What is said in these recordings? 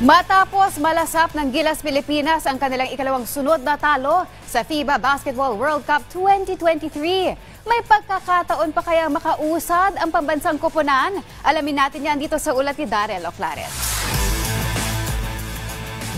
Matapos malasap ng Gilas Pilipinas ang kanilang ikalawang sunod na talo sa FIBA Basketball World Cup 2023. May pagkakataon pa kaya makausad ang pambansang koponan? Alamin natin yan dito sa ulat ni Darrell Oclares.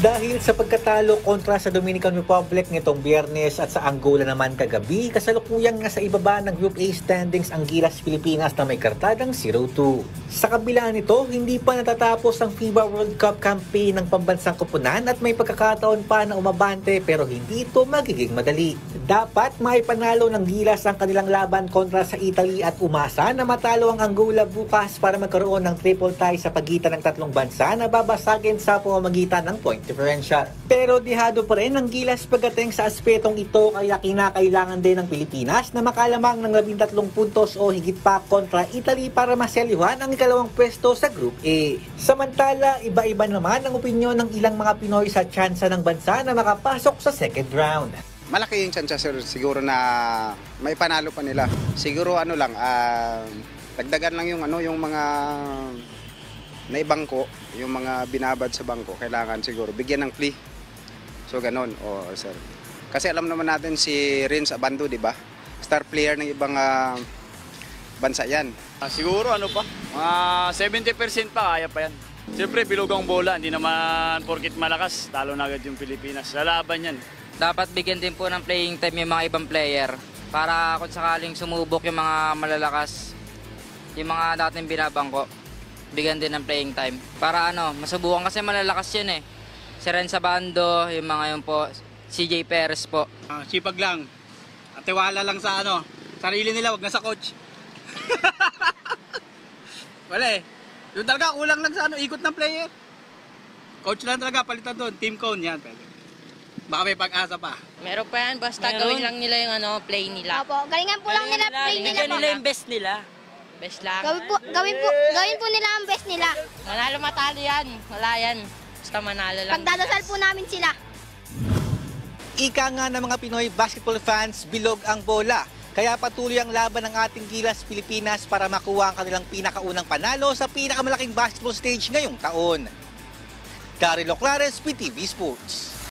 Dahil sa pagkatalo kontra sa Dominican Republic nitong Biyernes at sa Angola naman kagabi, kasalukuyang nasa ibaba ng Group A standings ang Gilas Pilipinas na may kartadang 0-2. Sa kabila nito, hindi pa natatapos ang FIBA World Cup campaign ng pambansang koponan at may pagkakataon pa na umabante pero hindi ito magiging madali. Dapat maipanalo ng Gilas ang kanilang laban kontra sa Italy at umasa na matalo ang Angola bukas para magkaroon ng triple tie sa pagitan ng tatlong bansa na babasagin sa pamamagitan ng point differential. Pero dihado pa rin ang Gilas pagdating sa aspetong ito kaya kinakailangan din ng Pilipinas na makalamang ng 13 puntos o higit pa kontra Italy para maselyuhan ang ikalawang pwesto sa Group A. Samantala, iba-iba naman ang opinyon ng ilang mga Pinoy sa tsansa ng bansa na makapasok sa second round. Malaki yung tsansa sir, siguro na may panalo pa nila. Siguro dagdagan lang yung mga naibangko, yung mga binabad sa bangko, kailangan siguro bigyan ng plea. So ganon, sir. Kasi alam naman natin si Renz Abando, di ba? Star player ng ibang bansa yan. Siguro mga 70% pa, kaya pa yan. Siyempre, bilog ang bola, hindi naman porkit malakas, talo na agad yung Pilipinas. Lalaban yan. Dapat bigyan din po ng playing time yung mga ibang player para kung sakaling sumubok yung mga malalakas, yung mga dating binabangko, bigyan din ng playing time. Para masubukan kasi malalakas yun eh. Si Renz Abando, yung mga yun po, CJ Perez po. Sipag lang. At tiwala lang sa sarili nila, wag na sa coach. Wala eh. Yung talaga, kulang lang sa ikot ng player. Coach lang talaga, palitan doon. Team cone, yan. Pwede. Baka may pag-asa pa. Meron pa yan, basta gawin lang nila yung play nila. Opo, galingan po lang nila play nila. Galingan nila yung best nila. Best lang. Gawin po nila ang best nila. Manalo matalo yan. Wala yan. Basta manalo lang. Pagdadasal po namin sila. Ika nga ng mga Pinoy basketball fans, bilog ang bola. Kaya patuloy ang laban ng ating Gilas Pilipinas para makuha ang kanilang pinakaunang panalo sa pinakamalaking basketball stage ngayong taon. Darrell Oclares, PTV Sports.